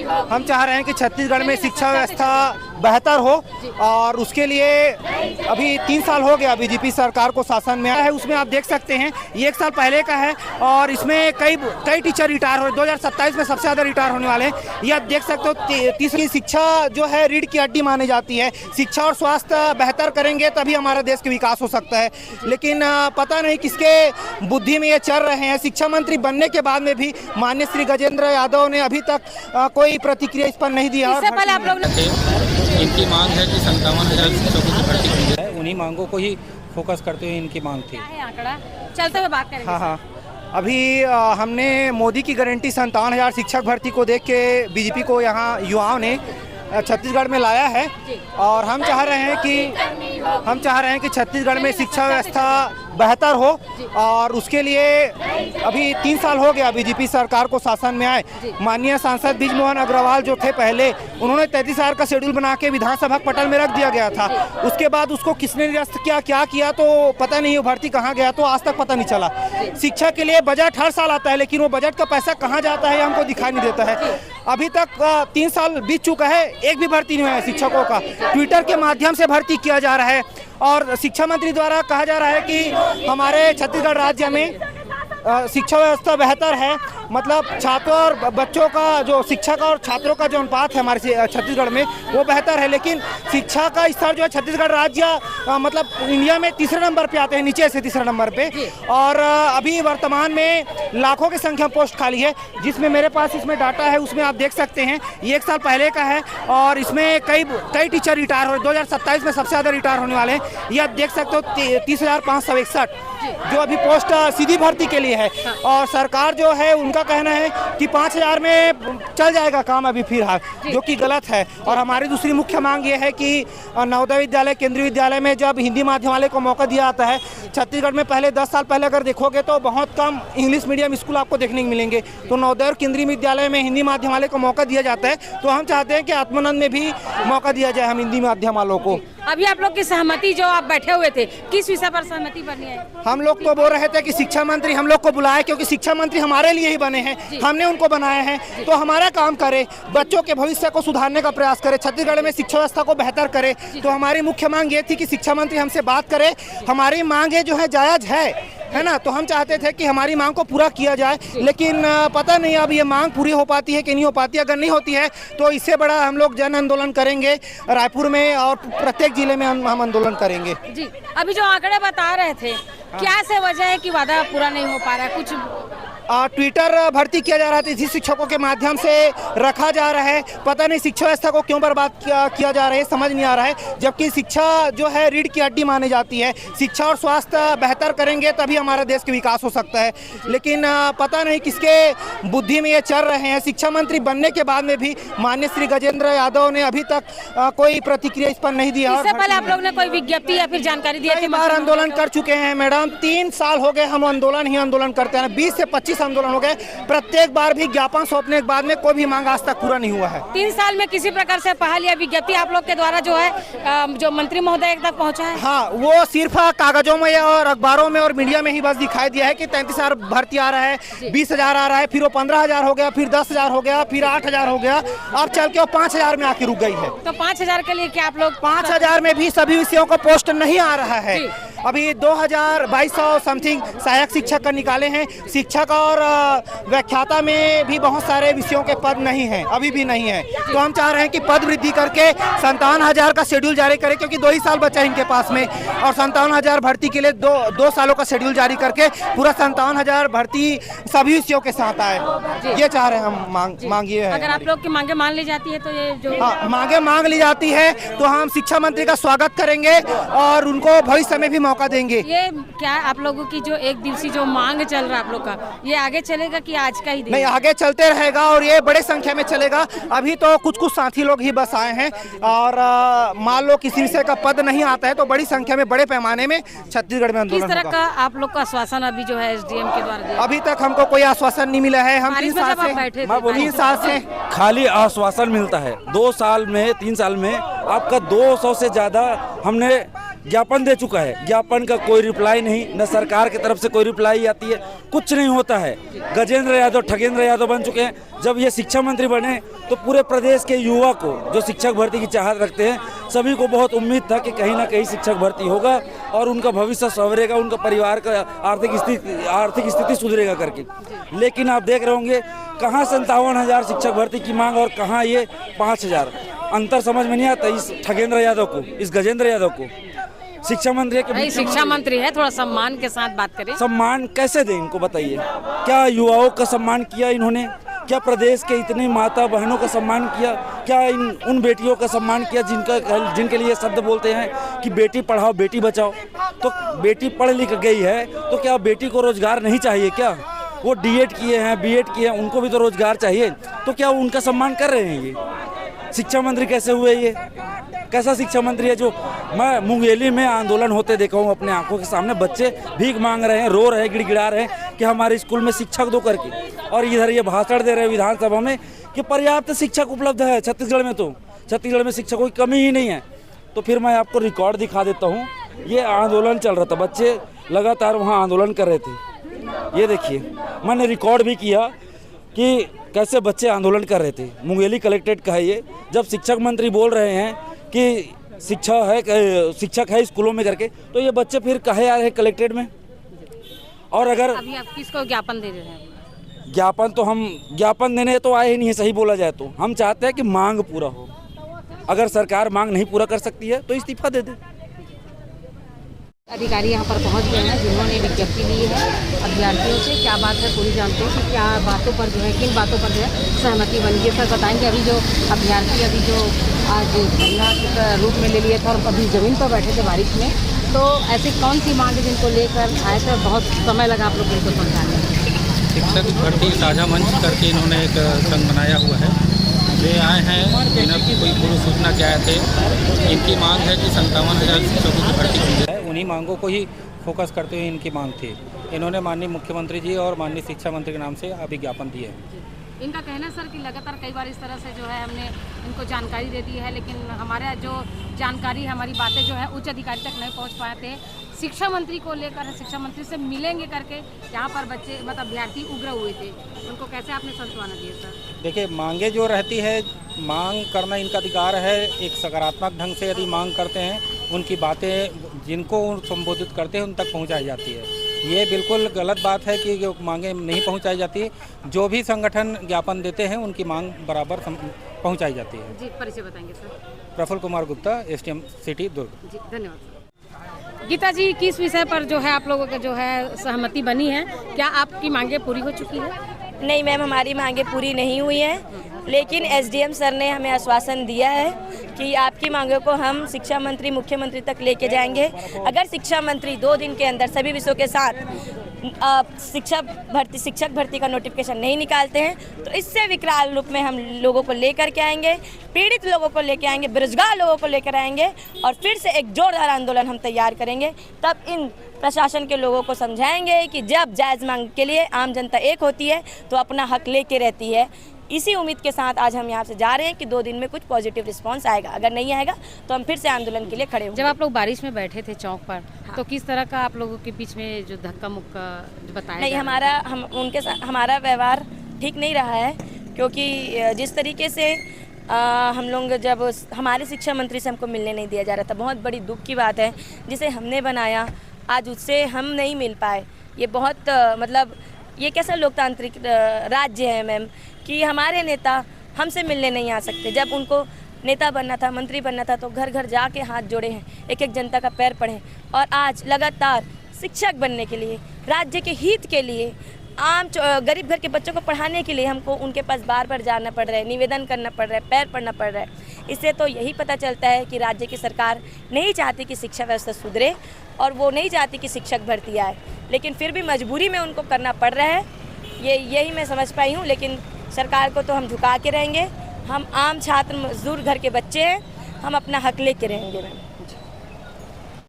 हम चाह रहे हैं कि छत्तीसगढ़ में शिक्षा व्यवस्था बेहतर हो और उसके लिए अभी 3 साल हो गया बीजेपी सरकार को शासन में आया है। उसमें आप देख सकते हैं ये 1 साल पहले का है और इसमें कई टीचर रिटायर हो रहे, 2027 में सबसे ज़्यादा रिटायर होने वाले हैं। ये आप देख सकते हो। तीसरी शिक्षा जो है रीढ़ की हड्डी मानी जाती है। शिक्षा और स्वास्थ्य बेहतर करेंगे तभी हमारा देश का विकास हो सकता है, लेकिन पता नहीं किसके बुद्धि में ये चल रहे हैं। शिक्षा मंत्री बनने के बाद में भी माननीय श्री गजेंद्र यादव ने अभी तक कोई प्रतिक्रिया इस पर नहीं दिया। इससे पहले आप लोग इनकी मांग है कि 57,000 शिक्षकों की भर्ती की जाए। उन्हीं मांगों को ही फोकस करते हुए इनकी मांग थी। क्या है आंकड़ा चलते हुए बात करेंगे। हाँ, अभी हमने मोदी की गारंटी 57,000 शिक्षक भर्ती को देख के बीजेपी को यहाँ युवाओं ने छत्तीसगढ़ में लाया है और हम चाह रहे हैं कि छत्तीसगढ़ में शिक्षा व्यवस्था बेहतर हो और उसके लिए अभी 3 साल हो गया बीजेपी सरकार को शासन में आए। माननीय सांसद बृजमोहन अग्रवाल जो थे पहले, उन्होंने 33,000 का शेड्यूल बना के विधानसभा पटल में रख दिया गया था। उसके बाद उसको किसने निरस्त क्या किया तो पता नहीं, वो भर्ती कहाँ गया तो आज तक पता नहीं चला। शिक्षा के लिए बजट हर साल आता है, लेकिन वो बजट का पैसा कहाँ जाता है हमको दिखाई नहीं देता है। अभी तक 3 साल बीत चुका है, एक भी भर्ती नहीं हुआ है शिक्षकों का। ट्विटर के माध्यम से भर्ती किया जा रहा है और शिक्षा मंत्री द्वारा कहा जा रहा है कि हमारे छत्तीसगढ़ राज्य में शिक्षा व्यवस्था बेहतर है। मतलब छात्रों और बच्चों का जो शिक्षा का और छात्रों का जो अनुपात है हमारे छत्तीसगढ़ में वो बेहतर है, लेकिन शिक्षा का स्तर जो है छत्तीसगढ़ राज्य मतलब इंडिया में तीसरे नंबर पे आते हैं, नीचे से तीसरे नंबर पे। और अभी वर्तमान में लाखों की संख्या पोस्ट खाली है, जिसमें मेरे पास इसमें डाटा है, उसमें आप देख सकते हैं ये 1 साल पहले का है और इसमें कई टीचर रिटायर हो रहे, 2027 में सबसे ज़्यादा रिटायर होने वाले हैं। ये आप देख सकते हो 30,561 जो अभी पोस्ट सीधी भर्ती के लिए है और सरकार जो है उनका कहना है कि 5,000 में चल जाएगा काम अभी फिलहाल, जो कि गलत है। और हमारी दूसरी मुख्य मांग ये है कि नवोदय विद्यालय, केंद्रीय विद्यालय में जब हिंदी माध्यम वाले को मौका दिया जाता है, छत्तीसगढ़ में पहले 10 साल पहले अगर देखोगे तो बहुत कम इंग्लिश मीडियम स्कूल आपको देखने को मिलेंगे। तो नवोदय और केंद्रीय विद्यालय में हिंदी माध्यम वाले को मौका दिया जाता है, तो हम चाहते हैं कि आत्मानंद में भी मौका दिया जाए हम हिंदी माध्यम वालों को। अभी आप लोग की सहमति जो आप बैठे हुए थे, किस विषय पर सहमति बनी है? हम लोग तो बोल रहे थे कि शिक्षा मंत्री हम लोग को बुलाए, क्योंकि शिक्षा मंत्री हमारे लिए ही बने हैं, हमने उनको बनाए हैं, तो हमारा काम करे, बच्चों के भविष्य को सुधारने का प्रयास करे, छत्तीसगढ़ में शिक्षा व्यवस्था को बेहतर करे। तो हमारी मुख्य मांग ये थी कि शिक्षा मंत्री हमसे बात करे। हमारी मांगे जो है जायज़ है ना, तो हम चाहते थे कि हमारी मांग को पूरा किया जाए, लेकिन पता नहीं अब ये मांग पूरी हो पाती है कि नहीं हो पाती। अगर नहीं होती है तो इससे बड़ा हम लोग जन आंदोलन करेंगे रायपुर में और प्रत्येक जिले में हम आंदोलन करेंगे। जी, अभी जो आंकड़े बता रहे थे, क्या से वजह है कि वादा पूरा नहीं हो पा रहा है? कुछ ट्विटर भर्ती किया जा रहा था, जिस शिक्षकों के माध्यम से रखा जा रहा है, पता नहीं शिक्षा व्यवस्था को क्यों बर्बाद किया जा रहा है, समझ नहीं आ रहा है। जबकि शिक्षा जो है रीढ़ की हड्डी मानी जाती है। शिक्षा और स्वास्थ्य बेहतर करेंगे तभी हमारा देश का विकास हो सकता है, लेकिन पता नहीं किसके बुद्धि में ये चल रहे हैं। शिक्षा मंत्री बनने के बाद में भी माननीय श्री गजेंद्र यादव ने अभी तक कोई प्रतिक्रिया इस पर नहीं दिया। इससे पहले आप लोग ने कोई विज्ञप्ति या फिर जानकारी दी थी? कई बार आंदोलन कर चुके हैं मैडम, 3 साल हो गए हम आंदोलन करते हैं, 20 से 25 आंदोलन हो गए। प्रत्येक बार भी ज्ञापन सौंपने के बाद में कोई भी मांग आज तक पूरा नहीं हुआ है। 3 साल में किसी प्रकार से पहल या विज्ञप्ति आप लोग के द्वारा जो है जो मंत्री महोदय तक पहुंचा है? हाँ, वो सिर्फ कागजों में और अखबारों में और मीडिया में ही बस दिखाई दिया है कि 33,000 भर्ती आ रहा है, 20,000 आ रहा है, फिर वो 15,000 हो गया, फिर 10,000 हो गया, फिर 8,000 हो गया, अब चल के वो 5,000 में आके रुक गई है। तो 5,000 के लिए क्या आप लोग 5,000 में भी सभी विषयों का पोस्ट नहीं आ रहा है। अभी 2200 समथिंग सहायक शिक्षक का निकाले हैं, शिक्षक और व्याख्याता में भी बहुत सारे विषयों के पद नहीं हैं, अभी भी नहीं है। तो हम चाह रहे हैं कि पद वृद्धि करके 57,000 का शेड्यूल जारी करें, क्योंकि 2 ही साल बचा है इनके पास में, और 57,000 भर्ती के लिए 2 सालों का शेड्यूल जारी करके पूरा 57,000 भर्ती सभी विषयों के साथ आए। ये चाह रहे हैं हम। मांग ये है, अगर आप लोग की मांगे मान ली जाती है तो ये जो मांगे मांग ली जाती है तो हम शिक्षा मंत्री का स्वागत करेंगे और उनको भविष्य में भी मौका देंगे। ये क्या आप लोगों की जो एक दिवसीय जो मांग चल रहा है आप लोग का, ये आगे चलेगा कि आज का ही दिन? नहीं, आगे चलते रहेगा और ये बड़े संख्या में चलेगा। अभी तो कुछ साथी लोग ही बस आए हैं और मान लो किसी विषय का पद नहीं आता है तो बड़ी संख्या में बड़े पैमाने में छत्तीसगढ़ में आंदोलन किस तरह का आप लोग का आश्वासन अभी जो है एसडीएम के द्वारा दिया? अभी तक हमको कोई आश्वासन नहीं मिला है। हम 3 साल से खाली आश्वासन मिलता है। 2 साल में 3 साल में आपका 200 से ज्यादा हमने ज्ञापन दे चुका है, ज्ञापन का कोई रिप्लाई नहीं, न सरकार की तरफ से कोई रिप्लाई आती है, कुछ नहीं होता है। गजेंद्र यादव ठगेंद्र यादव बन चुके हैं। जब ये शिक्षा मंत्री बने तो पूरे प्रदेश के युवा को जो शिक्षक भर्ती की चाहत रखते हैं, सभी को बहुत उम्मीद था कि कहीं ना कहीं शिक्षक भर्ती होगा और उनका भविष्य संवरेगा, उनका परिवार का आर्थिक स्थिति सुधरेगा करके। लेकिन आप देख रहे होंगे कहाँ 57,000 शिक्षक भर्ती की मांग और कहाँ ये 5,000। अंतर समझ में नहीं आता इस ठगेंद्र यादव को, इस गजेंद्र यादव को। शिक्षा मंत्री के नहीं, शिक्षा मंत्री है, थोड़ा सम्मान के साथ बात करें। सम्मान कैसे दें इनको बताइए? क्या युवाओं का सम्मान किया इन्होंने? क्या प्रदेश के इतने माता बहनों का सम्मान किया? क्या उन बेटियों का सम्मान किया जिनके लिए शब्द बोलते हैं कि बेटी पढ़ाओ बेटी बचाओ? तो बेटी पढ़ लिख गई है तो क्या बेटी को रोजगार नहीं चाहिए क्या? वो डीएड किए हैं, बीएड किए हैं, उनको भी तो रोजगार चाहिए। तो क्या उनका सम्मान कर रहे हैं ये? शिक्षा मंत्री कैसे हुए ये? कैसा शिक्षा मंत्री है? जो मैं मुंगेली में आंदोलन होते देखा हूँ अपने आंखों के सामने, बच्चे भीख मांग रहे हैं, रो रहे हैं, गिड़गिड़ा रहे हैं कि हमारे स्कूल में शिक्षक दो करके, और इधर ये भाषण दे रहे हैं विधानसभा में कि पर्याप्त शिक्षक उपलब्ध है छत्तीसगढ़ में। तो छत्तीसगढ़ में शिक्षकों की कमी ही नहीं है। तो फिर मैं आपको रिकॉर्ड दिखा देता हूँ। ये आंदोलन चल रहा था, बच्चे लगातार वहाँ आंदोलन कर रहे थे। ये देखिए, मैंने रिकॉर्ड भी किया कि कैसे बच्चे आंदोलन कर रहे थे। मुंगेली कलेक्ट्रेट का है ये। जब शिक्षक मंत्री बोल रहे हैं कि शिक्षक है स्कूलों में करके, तो ये बच्चे फिर कहे आ रहे हैं कलेक्ट्रेट में। और अगर अभी आप किसको ज्ञापन दे रहे हैं? ज्ञापन तो हम ज्ञापन देने तो आए ही नहीं है, सही बोला जाए तो। हम चाहते हैं कि मांग पूरा हो। अगर सरकार मांग नहीं पूरा कर सकती है तो इस्तीफा दे दे। अधिकारी यहाँ पर पहुँच गए हैं जिन्होंने विज्ञप्ति ली है अभ्यर्थियों से। क्या बात है पूरी जानते हैं कि क्या बातों पर जो है, किन बातों पर जो है सहमति बनी है। सर बताएंगे, अभी जो अभ्यर्थी अभी जो आज धरना के रूप में ले लिए थे और अभी ज़मीन पर बैठे थे बारिश में, तो ऐसी कौन सी मांग जिनको लेकर आए थे और बहुत समय लगा आप लोग इनको समझाने में? शिक्षक भर्ती साझा मंच करके इन्होंने एक संघ बनाया हुआ है। वे आए हैं बिना कोई पूर्व सूचना के आए थे। इनकी मांग है कि 57,000 शिक्षकों की भर्ती की जाए। उन्हीं मांगों को ही फोकस करते हुए इनकी मांग थी। इन्होंने माननीय मुख्यमंत्री जी और माननीय शिक्षा मंत्री के नाम से अभी ज्ञापन दिए हैं। इनका कहना है सर कि लगातार कई बार इस तरह से जो है हमने इनको जानकारी दे दी है, लेकिन हमारा जो जानकारी, हमारी बातें जो है उच्च अधिकारी तक नहीं पहुंच पाए थे। शिक्षा मंत्री को लेकर शिक्षा मंत्री से मिलेंगे करके यहाँ पर बच्चे मतलब अभ्यर्थी उग्र हुए थे। उनको कैसे आपने सांत्वना दिए सर? देखिए, मांगे जो रहती है, मांग करना इनका अधिकार है। एक सकारात्मक ढंग से यदि मांग करते हैं, उनकी बातें जिनको संबोधित करते हैं उन तक पहुँचाई जाती है। ये बिल्कुल गलत बात है कि जो मांगे नहीं पहुंचाई जाती। जो भी संगठन ज्ञापन देते हैं उनकी मांग बराबर पहुंचाई जाती है। जी, परिचय बताएंगे सर? Praful Kumar Gupta, SDM city Durg. जी, धन्यवाद। गीता जी, किस विषय पर जो है आप लोगों के जो है सहमति बनी है? क्या आपकी मांगे पूरी हो चुकी है? नहीं मैम, हमारी मांगे पूरी नहीं हुई हैं, लेकिन एसडीएम सर ने हमें आश्वासन दिया है कि आपकी मांगों को हम शिक्षा मंत्री मुख्यमंत्री तक लेके जाएंगे। अगर शिक्षा मंत्री 2 दिन के अंदर सभी विषयों के साथ शिक्षक भर्ती का नोटिफिकेशन नहीं निकालते हैं तो इससे विकराल रूप में हम लोगों को लेकर के आएंगे, पीड़ित लोगों को लेकर आएंगे, बेरोजगार लोगों को लेकर आएंगे और फिर से एक जोरदार आंदोलन हम तैयार करेंगे। तब इन प्रशासन के लोगों को समझाएंगे कि जब जायज़ मांग के लिए आम जनता एक होती है तो अपना हक लेके रहती है। इसी उम्मीद के साथ आज हम यहाँ से जा रहे हैं कि 2 दिन में कुछ पॉजिटिव रिस्पांस आएगा। अगर नहीं आएगा तो हम फिर से आंदोलन के लिए खड़े होंगे। जब आप लोग बारिश में बैठे थे चौक पर, तो किस तरह का आप लोगों के बीच में जो धक्का मुक्का बताया? नहीं, उनके साथ हमारा व्यवहार ठीक नहीं रहा है, क्योंकि जिस तरीके से हम लोग जब हमारे शिक्षा मंत्री से हमको मिलने नहीं दिया जा रहा था, बहुत बड़ी दुख की बात है। जिसे हमने बनाया आज उससे हम नहीं मिल पाए। ये बहुत मतलब ये कैसा लोकतांत्रिक राज्य है मैम कि हमारे नेता हमसे मिलने नहीं आ सकते। जब उनको नेता बनना था, मंत्री बनना था, तो घर घर जाके हाथ जोड़े हैं, एक एक जनता का पैर पड़े। और आज लगातार शिक्षक बनने के लिए, राज्य के हित के लिए, आम गरीब घर के बच्चों को पढ़ाने के लिए हमको उनके पास बार बार जाना पड़ रहा है, निवेदन करना पड़ रहा है, पैर पड़ना पड़ रहा है। इससे तो यही पता चलता है कि राज्य की सरकार नहीं चाहती कि शिक्षा व्यवस्था सुधरे और वो नहीं चाहती कि शिक्षक भर्ती आए, लेकिन फिर भी मजबूरी में उनको करना पड़ रहा है। यही मैं समझ पाई हूँ। लेकिन सरकार को तो हम झुका के रहेंगे। हम आम छात्र मजदूर घर के बच्चे हैं, हम अपना हक लेके रहेंगे मैम।